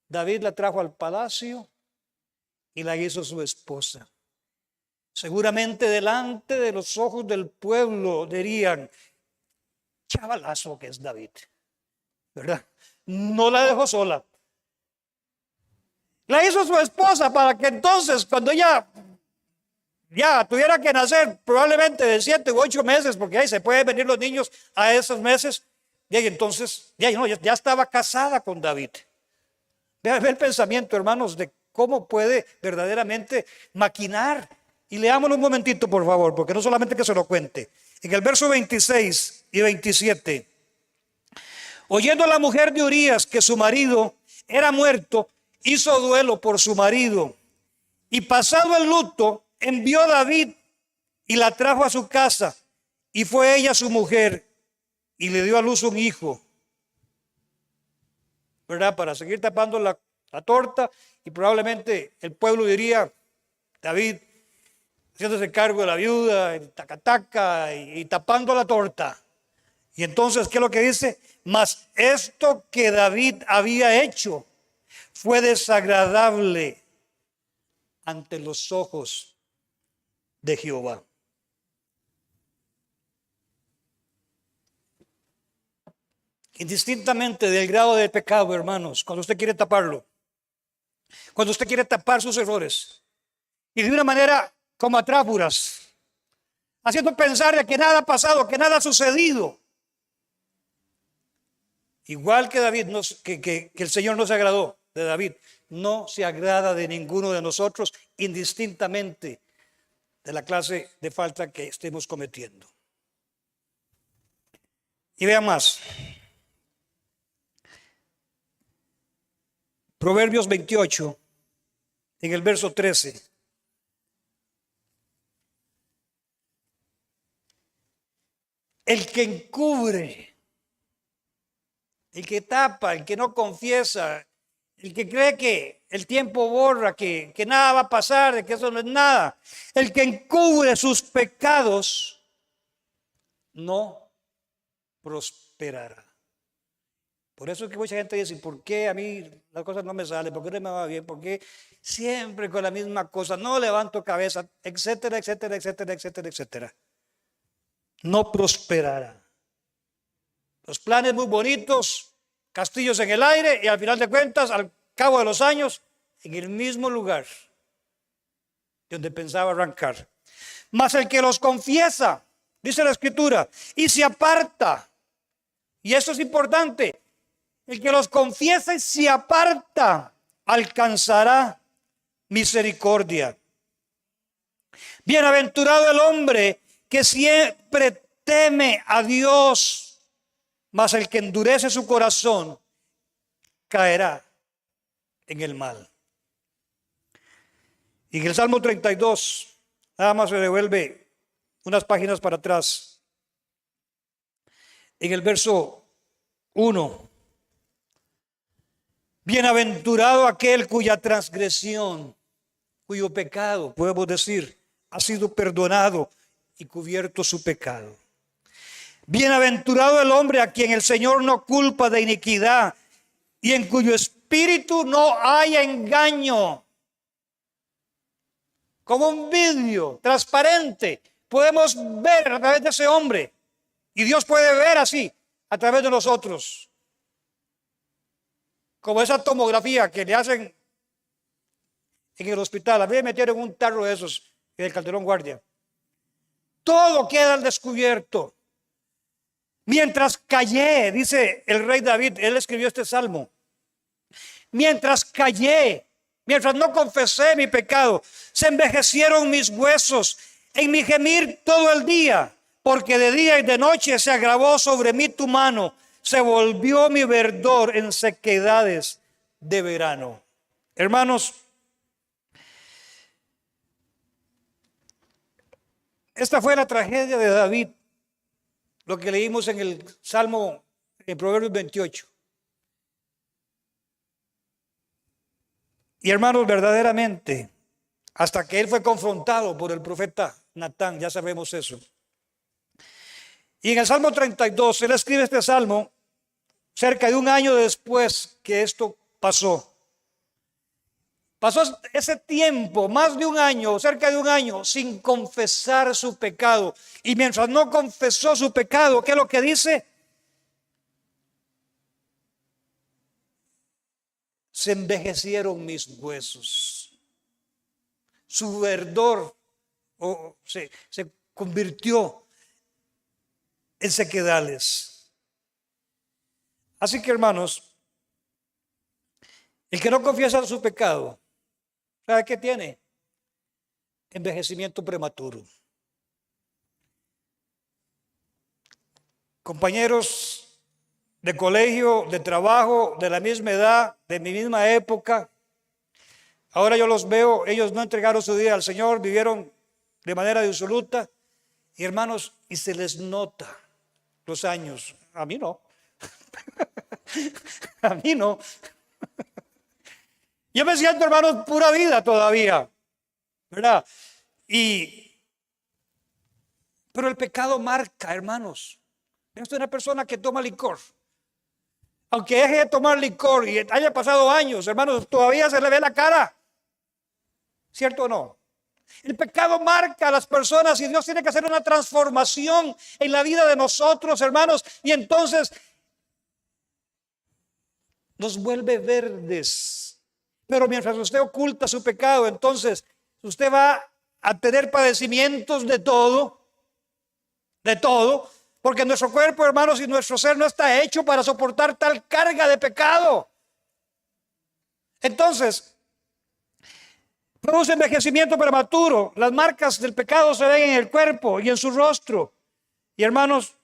David la trajo al palacio y la hizo su esposa. Seguramente delante de los ojos del pueblo dirían: chavalazo que es David, ¿verdad? No la dejó sola. La hizo su esposa para que entonces, cuando ella ya tuviera que nacer, probablemente de 7 u 8 meses, porque ahí se pueden venir los niños a esos meses, y entonces ya estaba casada con David. Ve el pensamiento, hermanos, de cómo puede verdaderamente maquinar. Y leámoslo un momentito, por favor, porque no solamente que se lo cuente. En el verso 26 y 27. Oyendo la mujer de Urías que su marido era muerto, hizo duelo por su marido. Y pasado el luto, envió a David y la trajo a su casa. Y fue ella su mujer y le dio a luz un hijo. ¿Verdad? Para seguir tapando la torta. Y probablemente el pueblo diría: David haciéndose cargo de la viuda, el tacataca y tapando la torta. Y entonces, ¿qué es lo que dice? Mas esto que David había hecho fue desagradable ante los ojos de Jehová. Indistintamente del grado de pecado, hermanos, cuando usted quiere taparlo, cuando usted quiere tapar sus errores, y de una manera como a trápuras, haciendo pensar de que nada ha pasado, que nada ha sucedido. Igual que David, que el Señor no se agradó de David, no se agrada de ninguno de nosotros, indistintamente de la clase de falta que estemos cometiendo. Y vean más. Proverbios 28, en el verso 13. El que encubre, el que tapa, el que no confiesa, el que cree que el tiempo borra, que nada va a pasar, de que eso no es nada. El que encubre sus pecados no prosperará. Por eso es que mucha gente dice: ¿por qué a mí las cosas no me salen? ¿Por qué no me va bien? ¿Por qué siempre con la misma cosa? No levanto cabeza, etcétera, etcétera, etcétera, etcétera, etcétera. No prosperará. Los planes muy bonitos, castillos en el aire, y al final de cuentas, al cabo de los años, en el mismo lugar donde pensaba arrancar. Mas el que los confiesa, dice la Escritura, y se aparta, y esto es importante, el que los confiesa y se aparta, alcanzará misericordia. Bienaventurado el hombre que siempre teme a Dios, mas el que endurece su corazón caerá en el mal. Y en el Salmo 32, nada más se devuelve unas páginas para atrás. En el verso 1. Bienaventurado aquel cuya transgresión, cuyo pecado, podemos decir, ha sido perdonado y cubierto su pecado. Bienaventurado el hombre a quien el Señor no culpa de iniquidad y en cuyo espíritu no hay engaño. Como un vidrio transparente podemos ver a través de ese hombre, y Dios puede ver así a través de nosotros. Como esa tomografía que le hacen en el hospital. A mí me metieron un tarro de esos en el Calderón Guardia. Todo queda al descubierto. Mientras callé, dice el rey David, él escribió este salmo. Mientras callé, mientras no confesé mi pecado, se envejecieron mis huesos en mi gemir todo el día, porque de día y de noche se agravó sobre mí tu mano, se volvió mi verdor en sequedades de verano. Hermanos, esta fue la tragedia de David, lo que leímos en el Salmo, en Proverbios 28. Y hermanos, verdaderamente, hasta que él fue confrontado por el profeta Natán, ya sabemos eso. Y en el Salmo 32, él escribe este salmo cerca de un año después que esto pasó. Pasó ese tiempo, más de un año, cerca de un año, sin confesar su pecado. Y mientras no confesó su pecado, ¿qué es lo que dice? Se envejecieron mis huesos. Su verdor se convirtió en sequedales. Así que, hermanos, el que no confiesa su pecado, ¿sabe qué tiene? Envejecimiento prematuro. Compañeros de colegio, de trabajo, de la misma edad, de mi misma época, ahora yo los veo, ellos no entregaron su vida al Señor, vivieron de manera disoluta, y hermanos, y se les nota los años. A mí no. A mí no. Yo me siento, hermanos, pura vida todavía, ¿verdad? Pero el pecado marca, hermanos. Esto es una persona que toma licor. Aunque deje de tomar licor y haya pasado años, hermanos, todavía se le ve la cara. ¿Cierto o no? El pecado marca a las personas y Dios tiene que hacer una transformación en la vida de nosotros, hermanos. Y entonces nos vuelve verdes. Pero mientras usted oculta su pecado, entonces usted va a tener padecimientos de todo, porque nuestro cuerpo, hermanos, y nuestro ser no está hecho para soportar tal carga de pecado. Entonces, produce envejecimiento prematuro. Las marcas del pecado se ven en el cuerpo y en su rostro. Y hermanos,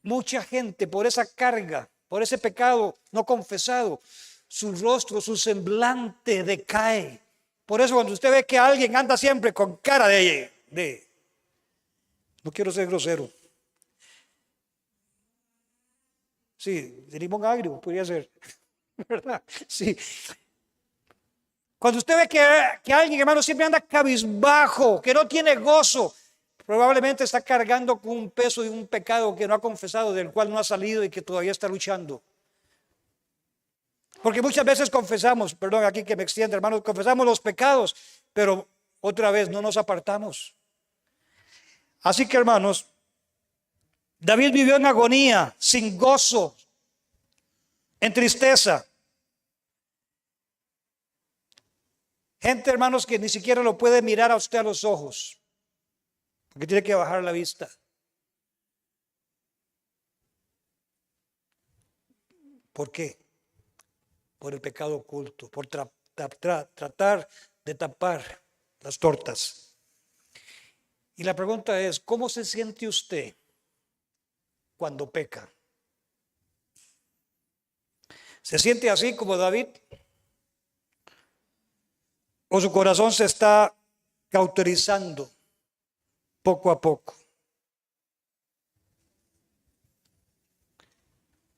mucha gente por esa carga, por ese pecado no confesado, su rostro, su semblante decae. Por eso cuando usted ve que alguien anda siempre con cara de no quiero ser grosero. Sí, de limón agrio podría ser, ¿verdad? Sí. Cuando usted ve que alguien, hermano, siempre anda cabizbajo, que no tiene gozo, probablemente está cargando con un peso de un pecado que no ha confesado, del cual no ha salido y que todavía está luchando. Porque muchas veces confesamos, perdón aquí que me extienda, hermanos, confesamos los pecados, pero otra vez no nos apartamos. Así que, hermanos, David vivió en agonía, sin gozo, en tristeza. Gente, hermanos, que ni siquiera lo puede mirar a usted a los ojos, porque tiene que bajar la vista. ¿Por qué? Por el pecado oculto, por tratar de tapar las tortas. Y la pregunta es, ¿cómo se siente usted cuando peca? ¿Se siente así como David? o su corazón se está cauterizando poco a poco.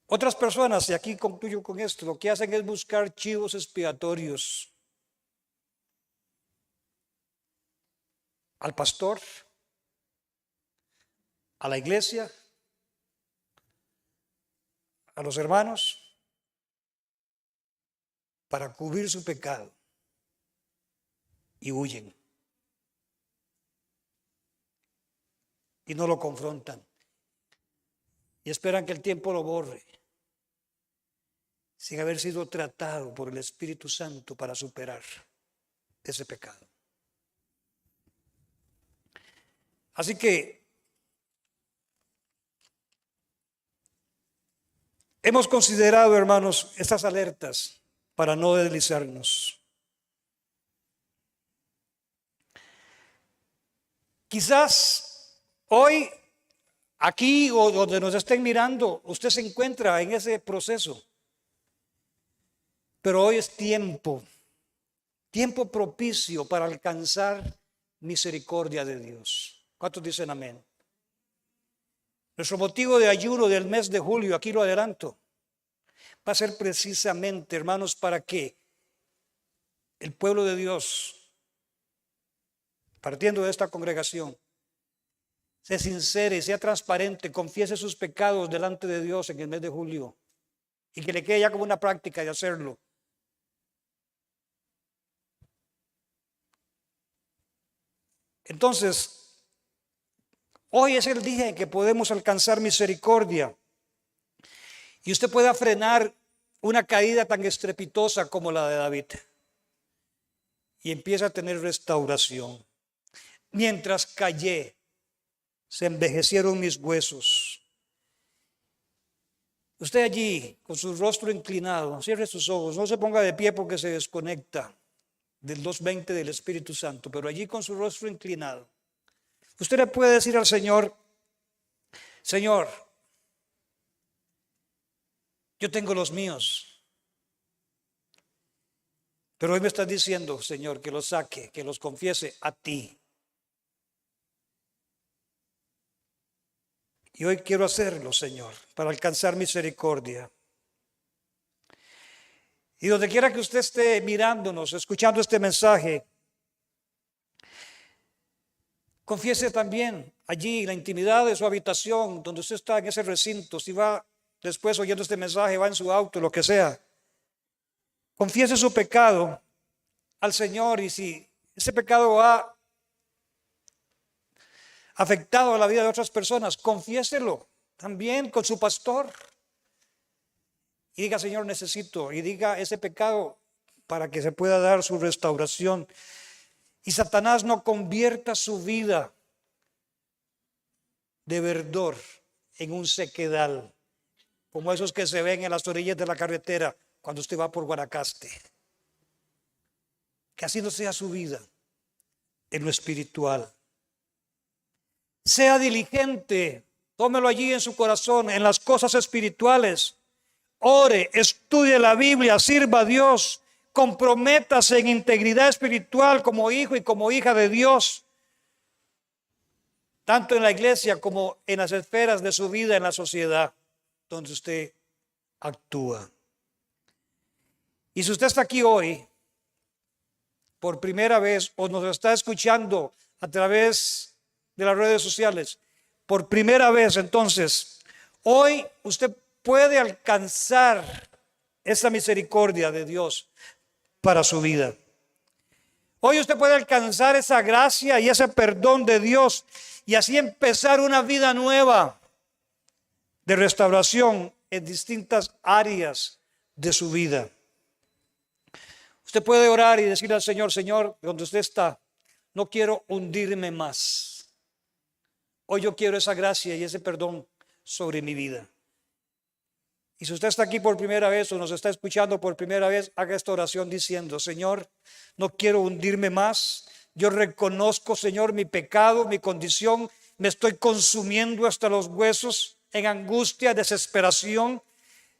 Otras personas, y aquí concluyo con esto, lo que hacen es buscar chivos expiatorios al pastor, a la iglesia, a los hermanos, para cubrir su pecado, y huyen y no lo confrontan y esperan que el tiempo lo borre sin haber sido tratado por el Espíritu Santo para superar ese pecado. Así que hemos considerado, hermanos, estas alertas para no deslizarnos. Quizás hoy, aquí o donde nos estén mirando, usted se encuentra en ese proceso. Pero hoy es tiempo propicio para alcanzar misericordia de Dios. ¿Cuántos dicen amén? Nuestro motivo de ayuno del mes de julio, aquí lo adelanto, va a ser precisamente, hermanos, para que el pueblo de Dios, partiendo de esta congregación, se sincere, sea transparente, confiese sus pecados delante de Dios en el mes de julio y que le quede ya como una práctica de hacerlo. Entonces, hoy es el día en que podemos alcanzar misericordia y usted pueda frenar una caída tan estrepitosa como la de David y empieza a tener restauración. Mientras callé, se envejecieron mis huesos. Usted allí, con su rostro inclinado, cierre sus ojos, no se ponga de pie porque se desconecta del 2:20 del Espíritu Santo, pero allí con su rostro inclinado, usted le puede decir al Señor: Señor, yo tengo los míos, pero hoy me estás diciendo, Señor, que los saque, que los confiese a ti. Y hoy quiero hacerlo, Señor, para alcanzar misericordia. Y donde quiera que usted esté mirándonos, escuchando este mensaje, confiese también allí en la intimidad de su habitación, donde usted está en ese recinto. Si va después oyendo este mensaje, va en su auto, lo que sea, confiese su pecado al Señor, y si ese pecado ha afectado a la vida de otras personas, confiéselo también con su pastor. Y diga: Señor, necesito, y diga ese pecado para que se pueda dar su restauración. Y Satanás no convierta su vida de verdor en un sequedal, como esos que se ven en las orillas de la carretera cuando usted va por Guanacaste. Que así no sea su vida en lo espiritual. Sea diligente, tómelo allí en su corazón, en las cosas espirituales. Ore, estudie la Biblia, sirva a Dios, comprométase en integridad espiritual como hijo y como hija de Dios, tanto en la iglesia como en las esferas de su vida en la sociedad donde usted actúa. Y si usted está aquí hoy por primera vez o nos está escuchando a través de las redes sociales por primera vez, entonces hoy usted puede alcanzar esa misericordia de Dios para su vida. Hoy usted puede alcanzar esa gracia y ese perdón de Dios y así empezar una vida nueva de restauración en distintas áreas de su vida. Usted puede orar y decirle al Señor: Señor, donde usted está, no quiero hundirme más. Hoy yo quiero esa gracia y ese perdón sobre mi vida. Y si usted está aquí por primera vez o nos está escuchando por primera vez, haga esta oración diciendo: Señor, no quiero hundirme más. Yo reconozco, Señor, mi pecado, mi condición. Me estoy consumiendo hasta los huesos en angustia, desesperación.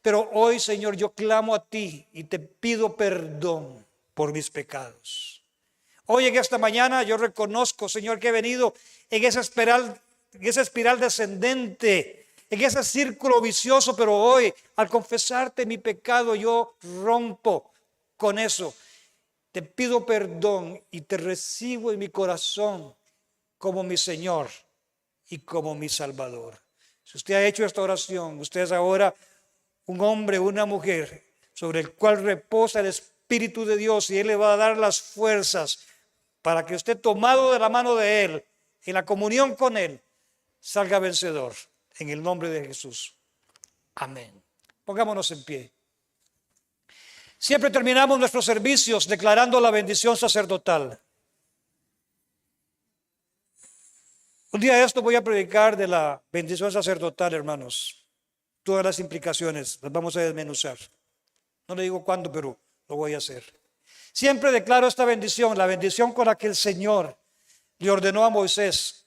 Pero hoy, Señor, yo clamo a ti y te pido perdón por mis pecados. Hoy en esta mañana yo reconozco, Señor, que he venido en esa espiral descendente, en ese círculo vicioso, pero hoy al confesarte mi pecado yo rompo con eso. Te pido perdón y te recibo en mi corazón como mi Señor y como mi Salvador. Si usted ha hecho esta oración, usted es ahora un hombre, una mujer sobre el cual reposa el Espíritu de Dios y Él le va a dar las fuerzas para que usted, tomado de la mano de Él, en la comunión con Él, salga vencedor en el nombre de Jesús. Amén. Pongámonos en pie. Siempre terminamos nuestros servicios declarando la bendición sacerdotal. Un día de esto voy a predicar de la bendición sacerdotal, hermanos. Todas las implicaciones las vamos a desmenuzar. No le digo cuándo, pero lo voy a hacer. Siempre declaro esta bendición, la bendición con la que el Señor le ordenó a Moisés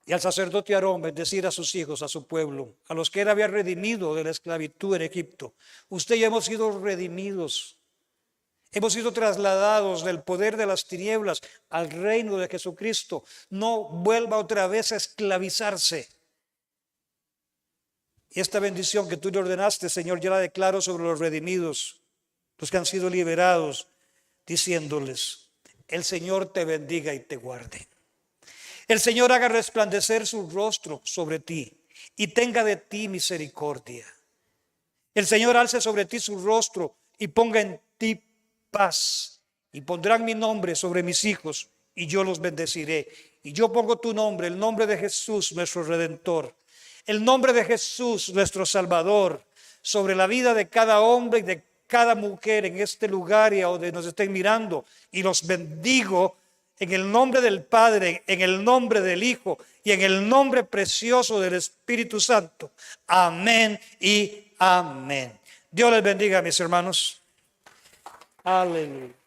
y al sacerdote Aarón bendecir a sus hijos, a su pueblo, a los que él había redimido de la esclavitud en Egipto. Usted y yo hemos sido redimidos. Hemos sido trasladados del poder de las tinieblas al reino de Jesucristo. No vuelva otra vez a esclavizarse. Y esta bendición que tú le ordenaste, Señor, yo la declaro sobre los redimidos, los que han sido liberados, diciéndoles: el Señor te bendiga y te guarde. El Señor haga resplandecer su rostro sobre ti y tenga de ti misericordia. El Señor alce sobre ti su rostro y ponga en ti paz. Y pondrán mi nombre sobre mis hijos y yo los bendeciré. Y yo pongo tu nombre, el nombre de Jesús, nuestro Redentor, el nombre de Jesús, nuestro Salvador, sobre la vida de cada hombre y de cada mujer en este lugar y a donde nos estén mirando. Y los bendigo en el nombre del Padre, en el nombre del Hijo y en el nombre precioso del Espíritu Santo. Amén y amén. Dios les bendiga, mis hermanos. Aleluya.